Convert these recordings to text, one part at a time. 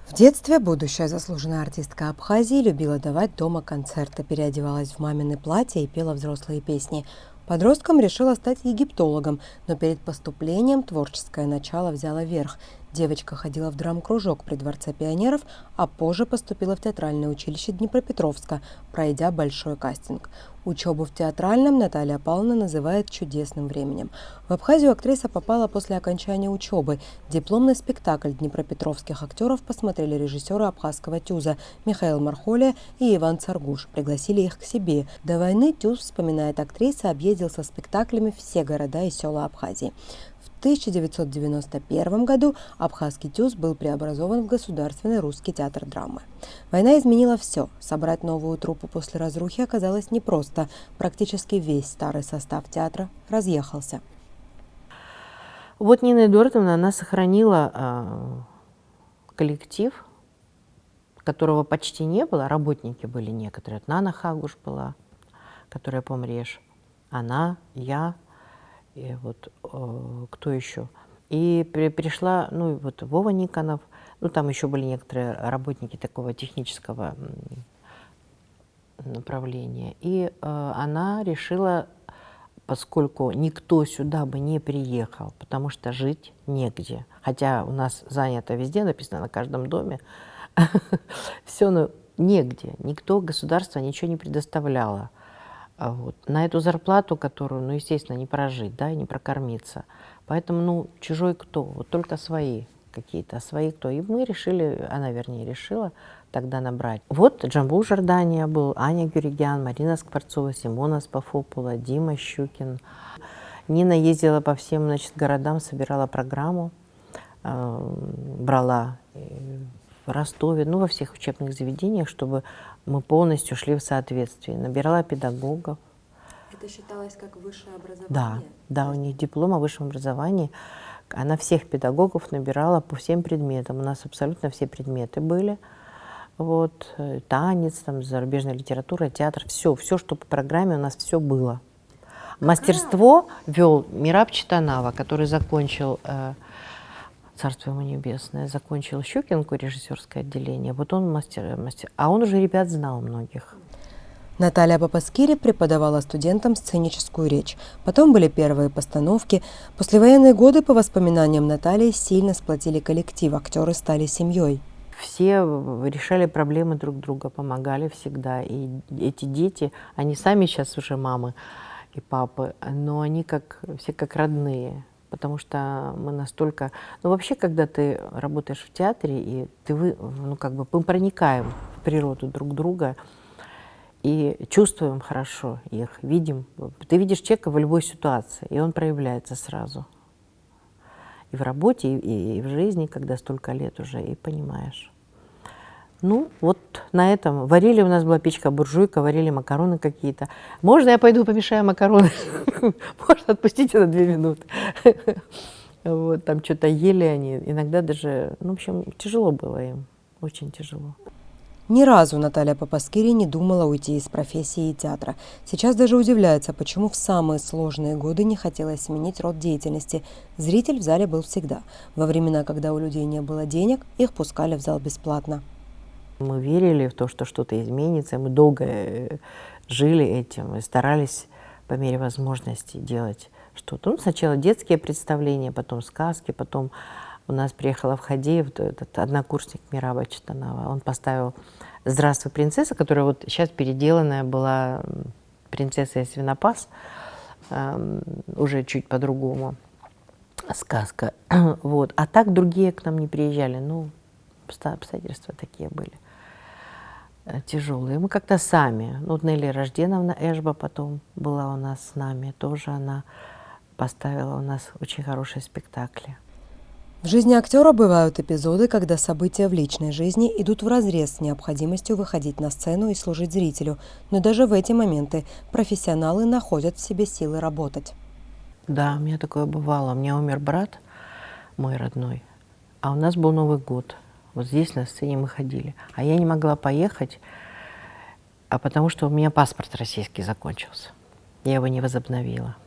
В детстве будущая заслуженная артистка Абхазии любила давать дома концерты, переодевалась в мамины платья и пела взрослые песни. Подростком решила стать египтологом, но перед поступлением творческое начало взяло верх. Девочка ходила в драм-кружок при Дворце пионеров, а позже поступила в театральное училище Днепропетровска, пройдя большой кастинг. Учебу в театральном Наталья Павловна называет чудесным временем. В Абхазию актриса попала после окончания учебы. Дипломный спектакль днепропетровских актеров посмотрели режиссеры абхазского ТЮЗа Михаил Мархолия и Иван Царгуш. Пригласили их к себе. До войны ТЮЗ, вспоминает актриса, объездил со спектаклями все города и села Абхазии. В 1991 году абхазский ТЮЗ был преобразован в Государственный русский театр драмы. Война изменила все. Собрать новую труппу после разрухи оказалось непросто. Практически весь старый состав театра разъехался. Вот Нина Эдуардовна, она сохранила коллектив, которого почти не было. Работники были некоторые. Нана Хагуш была, которая «Помрешь». Она, я, и вот кто еще. И пришла, ну, вот Вова Никонов, ну, там еще были некоторые работники такого технического направления. И она решила, поскольку никто сюда бы не приехал, потому что жить негде, хотя у нас занято везде, написано на каждом доме, все, но негде, никто, государство ничего не предоставляло. Вот. На эту зарплату, которую, ну, естественно, не прожить, да, и не прокормиться. Поэтому, ну, чужой кто? Вот только свои какие-то, свои кто. И мы решили, она, вернее, решила тогда набрать. Вот Джамбул Жордания был, Аня Гюригян, Марина Скворцова, Симона Спафопула, Дима Щукин. Нина ездила по всем, значит, городам, собирала программу, брала в Ростове, ну, во всех учебных заведениях, чтобы мы полностью шли в соответствии. Набирала педагогов. Это считалось как высшее образование? Да, да, у них диплом о высшем образовании. Она всех педагогов набирала по всем предметам. У нас абсолютно все предметы были. Вот, танец, там, зарубежная литература, театр, все, что по программе у нас все было. Мастерство вел Мираб Читанава, который закончил, царство ему небесное, закончил Щукинку, режиссерское отделение. Вот он мастер. А он уже ребят знал многих. Наталья Папаскири преподавала студентам сценическую речь. Потом были первые постановки. Послевоенные годы, по воспоминаниям Натальи, сильно сплотили коллектив. Актеры стали семьей. Все решали проблемы друг друга, помогали всегда. И эти дети, они сами сейчас уже мамы и папы, но они все как родные. Потому что мы настолько... Ну, вообще, когда ты работаешь в театре, и ну, как бы мы проникаем в природу друг друга и чувствуем хорошо их, видим. Ты видишь человека в любой ситуации, и он проявляется сразу. И в работе, и в жизни, когда столько лет уже, и понимаешь. Ну, вот на этом. Варили, у нас была печка-буржуйка, варили макароны какие-то. Можно я пойду помешаю макароны? Можно, отпустите на 2 минуты. Вот, там что-то ели они. Иногда даже, ну, в общем, тяжело было им. Очень тяжело. Ни разу Наталья Папаскири не думала уйти из профессии и театра. Сейчас даже удивляется, почему в самые сложные годы не хотелось сменить род деятельности. Зритель в зале был всегда. Во времена, когда у людей не было денег, их пускали в зал бесплатно. Мы верили в то, что что-то изменится. Мы долго жили этим и старались по мере возможности делать что-то. Ну, сначала детские представления, потом сказки, потом у нас приехала в Хадеев этот однокурсник Мираба Читанава. Он поставил «Здравствуй, принцесса», которая вот сейчас переделанная была «Принцесса и свинопас», уже чуть по-другому сказка. Вот. А так другие к нам не приезжали. Ну, обстоятельства такие были тяжелые. Мы как-то сами. Вот Нелли Рожденовна Эшба потом была у нас с нами. Тоже она поставила у нас очень хорошие спектакли. В жизни актера бывают эпизоды, когда события в личной жизни идут вразрез с необходимостью выходить на сцену и служить зрителю. Но даже в эти моменты профессионалы находят в себе силы работать. Да, у меня такое бывало. У меня умер брат, мой родной, а у нас был Новый год. Вот здесь на сцене мы ходили. А я не могла поехать, потому что у меня паспорт российский закончился. Я его не возобновила.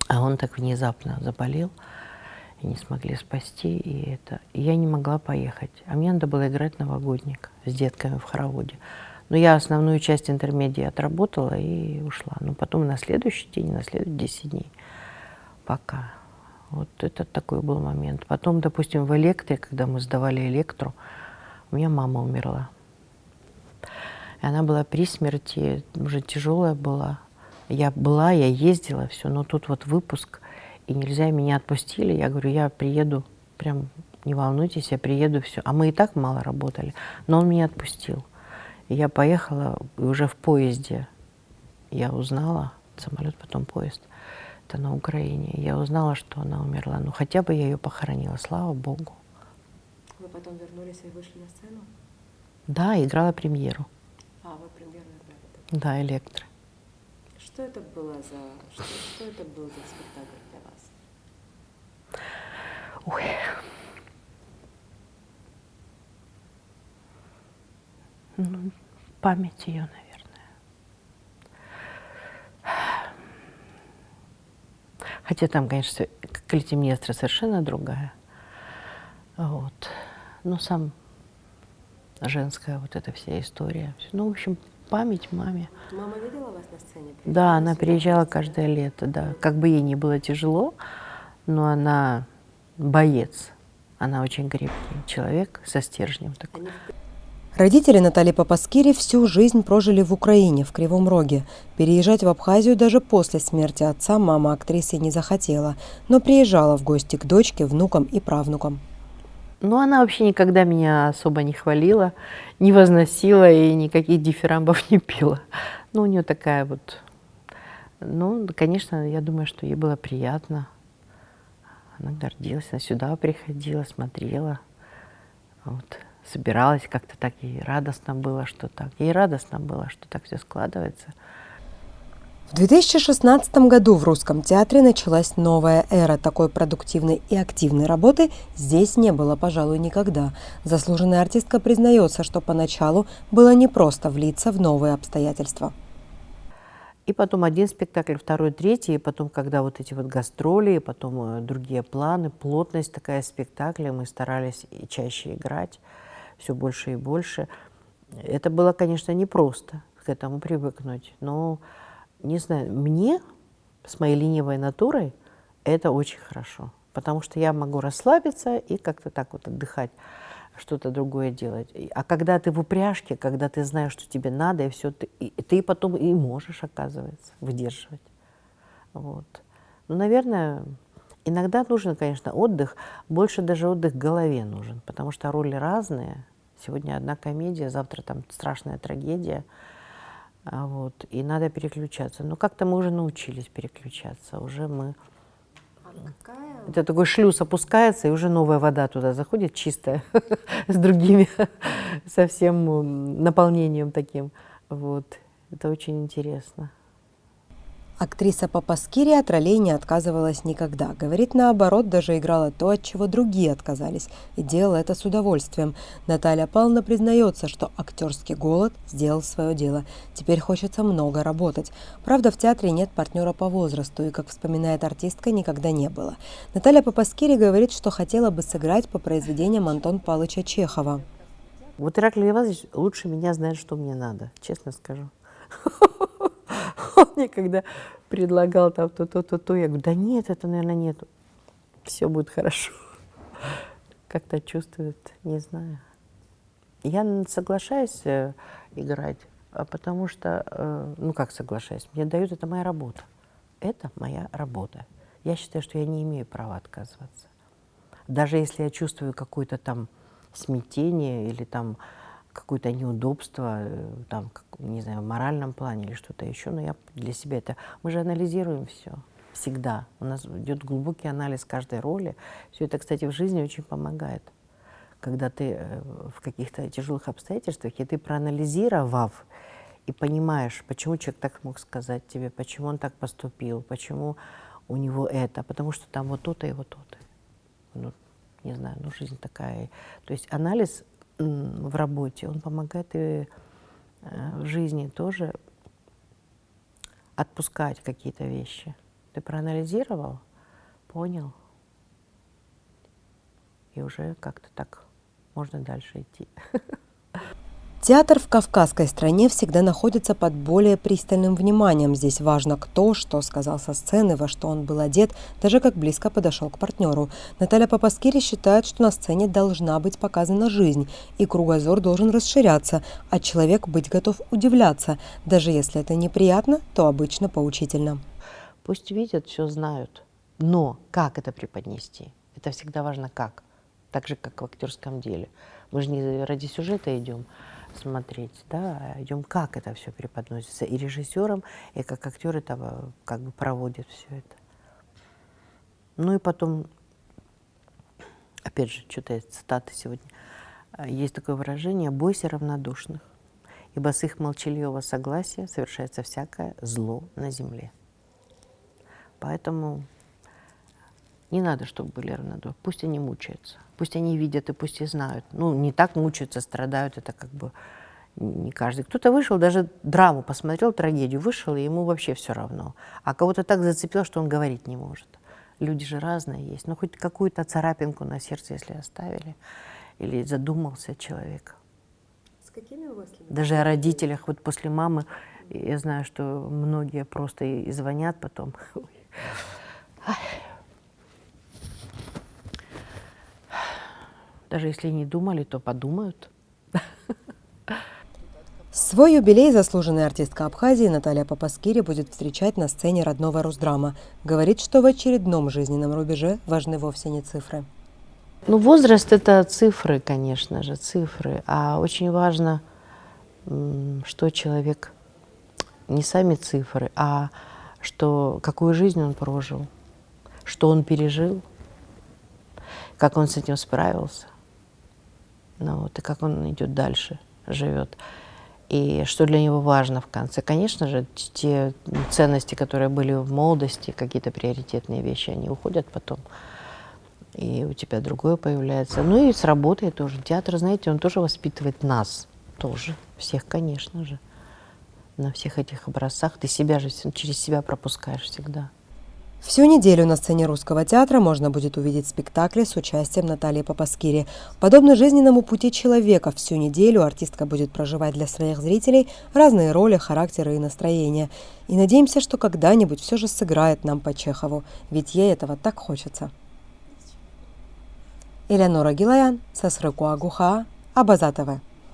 А он так внезапно заболел. и не смогли спасти. И я не могла поехать. А мне надо было играть новогодник с детками в хороводе. Но я основную часть интермедии отработала и ушла. Но потом на следующий день, на следующие 10 дней пока. Вот это такой был момент. Потом, допустим, в электре, когда мы сдавали электру, у меня мама умерла. И она была при смерти, уже тяжелая была. Я ездила, все, но тут вот выпуск, и нельзя, меня отпустили. Я говорю, я приеду, прям не волнуйтесь, я приеду, все. А мы и так мало работали, но он меня отпустил. И я поехала, и уже в поезде я узнала, самолет, потом поезд, это на Украине, я узнала, что она умерла. Ну, хотя бы я ее похоронила, слава Богу. Вы потом вернулись и вышли на сцену? Да, играла премьеру. А, вы премьеру играли? Да, «Электро». Что это было что это был за спектакль для вас? Ой. Ну, память ее, наверное. Хотя там, конечно, Клетимнестра совершенно другая. Вот. Но сам женская вот эта вся история. Ну, в общем, память маме. Мама видела вас на сцене? Да, она приезжала каждое лето, да. Как бы ей не было тяжело, но она боец. Она очень крепкий человек со стержнем такой. Родители Натальи Папаскири всю жизнь прожили в Украине, в Кривом Роге. Переезжать в Абхазию даже после смерти отца мама актрисы не захотела, но приезжала в гости к дочке, внукам и правнукам. Но она вообще никогда меня особо не хвалила, не возносила и никаких дифирамбов не пела. Ну, у нее такая вот... Ну, конечно, я думаю, что ей было приятно. Она гордилась, она сюда приходила, смотрела. Вот. Собиралась как-то так, ей радостно было, что так. Ей радостно было, что так все складывается. В 2016 году в Русском театре началась новая эра. Такой продуктивной и активной работы здесь не было, пожалуй, никогда. Заслуженная артистка признается, что поначалу было непросто влиться в новые обстоятельства. И потом один спектакль, второй, третий, и потом, когда вот эти вот гастроли, и потом другие планы, плотность такая спектакля, мы старались и чаще играть, все больше и больше. Это было, конечно, непросто к этому привыкнуть, но, не знаю, мне с моей ленивой натурой это очень хорошо, потому что я могу расслабиться и как-то так вот отдыхать, что-то другое делать. А когда ты в упряжке, когда ты знаешь, что тебе надо, и все, ты потом и можешь, оказывается, выдерживать. Вот. Ну, наверное, иногда нужен, конечно, отдых, больше даже отдых голове нужен, потому что роли разные. Сегодня одна комедия, завтра там страшная трагедия. Вот, и надо переключаться. Но как-то мы уже научились переключаться, уже мы... Это такой шлюз опускается, и уже новая вода туда заходит, чистая, с другими совсем наполнением таким. Вот. Это очень интересно. Актриса Папаскири от ролей не отказывалась никогда. Говорит, наоборот, даже играла то, от чего другие отказались, и делала это с удовольствием. Наталья Павловна признается, что актерский голод сделал свое дело. Теперь хочется много работать. Правда, в театре нет партнера по возрасту, и, как вспоминает артистка, никогда не было. Наталья Папаскири говорит, что хотела бы сыграть по произведениям Антона Павловича Чехова. Вот Ираклий Иванович лучше меня знает, что мне надо, честно скажу. Он мне когда предлагал там то, я говорю, да нет, это, наверное, нет. Все будет хорошо. Как-то чувствует, не знаю. Я соглашаюсь играть, потому что, ну как соглашаюсь, мне дают, это моя работа. Это моя работа. Я считаю, что я не имею права отказываться. Даже если я чувствую какое-то там смятение или там какое-то неудобство, там, не знаю, в моральном плане или что-то еще, но я для себя это... Мы же анализируем все всегда. У нас идет глубокий анализ каждой роли. Все это, кстати, в жизни очень помогает. Когда ты в каких-то тяжелых обстоятельствах, и ты проанализировав, и понимаешь, почему человек так мог сказать тебе, почему он так поступил, почему у него это, потому что там вот то-то и вот то-то. Ну, не знаю, ну, жизнь такая. То есть анализ в работе, он помогает и в жизни тоже отпускать какие-то вещи. Ты проанализировал, понял, и уже как-то так можно дальше идти. Театр в кавказской стране всегда находится под более пристальным вниманием. Здесь важно, кто что сказал со сцены, во что он был одет, даже как близко подошел к партнеру. Наталья Папаскири считает, что на сцене должна быть показана жизнь, и кругозор должен расширяться, а человек быть готов удивляться. Даже если это неприятно, то обычно поучительно. Пусть видят, все знают, но как это преподнести? Это всегда важно как. Так же, как в актерском деле. Мы же не ради сюжета идем смотреть, да, а идем, как это все преподносится. И режиссером, и как актер этого как бы проводит все это. Ну и потом, опять же, что-то из цитаты сегодня. Есть такое выражение: «Бойся равнодушных, ибо с их молчаливого согласия совершается всякое зло на земле». Поэтому не надо, чтобы были равнодушны. Пусть они мучаются, пусть они видят и пусть и знают. Ну, не так мучаются, страдают, это как бы не каждый. Кто-то вышел, даже драму посмотрел, трагедию, вышел, и ему вообще все равно. А кого-то так зацепило, что он говорить не может. Люди же разные есть. Ну, хоть какую-то царапинку на сердце, если оставили, или задумался человек. С какими мыслями? Даже о родителях. Вот после мамы я знаю, что многие просто и звонят потом. Даже если не думали, то подумают. Свой юбилей заслуженная артистка Абхазии Наталья Папаскири будет встречать на сцене родного Русдрама. Говорит, что в очередном жизненном рубеже важны вовсе не цифры. Ну, возраст – это цифры, конечно же, цифры. А очень важно, что человек, не сами цифры, а что, какую жизнь он прожил, что он пережил, как он с этим справился, ну, вот, и как он идет дальше, живет. И что для него важно в конце. Конечно же, те ценности, которые были в молодости, какие-то приоритетные вещи, они уходят потом. И у тебя другое появляется. Ну и с работой тоже. Театр, знаете, он тоже воспитывает нас. Тоже. Всех, конечно же. На всех этих образцах. Ты себя же через себя пропускаешь всегда. Всю неделю на сцене Русского театра можно будет увидеть спектакли с участием Натальи Папаскири. Подобно жизненному пути человека, всю неделю артистка будет проживать для своих зрителей разные роли, характеры и настроения. И надеемся, что когда-нибудь все же сыграет нам по Чехову, ведь ей этого так хочется. Элеонора Гилаян, Сасрыкуа Гуха, Абаза ТВ.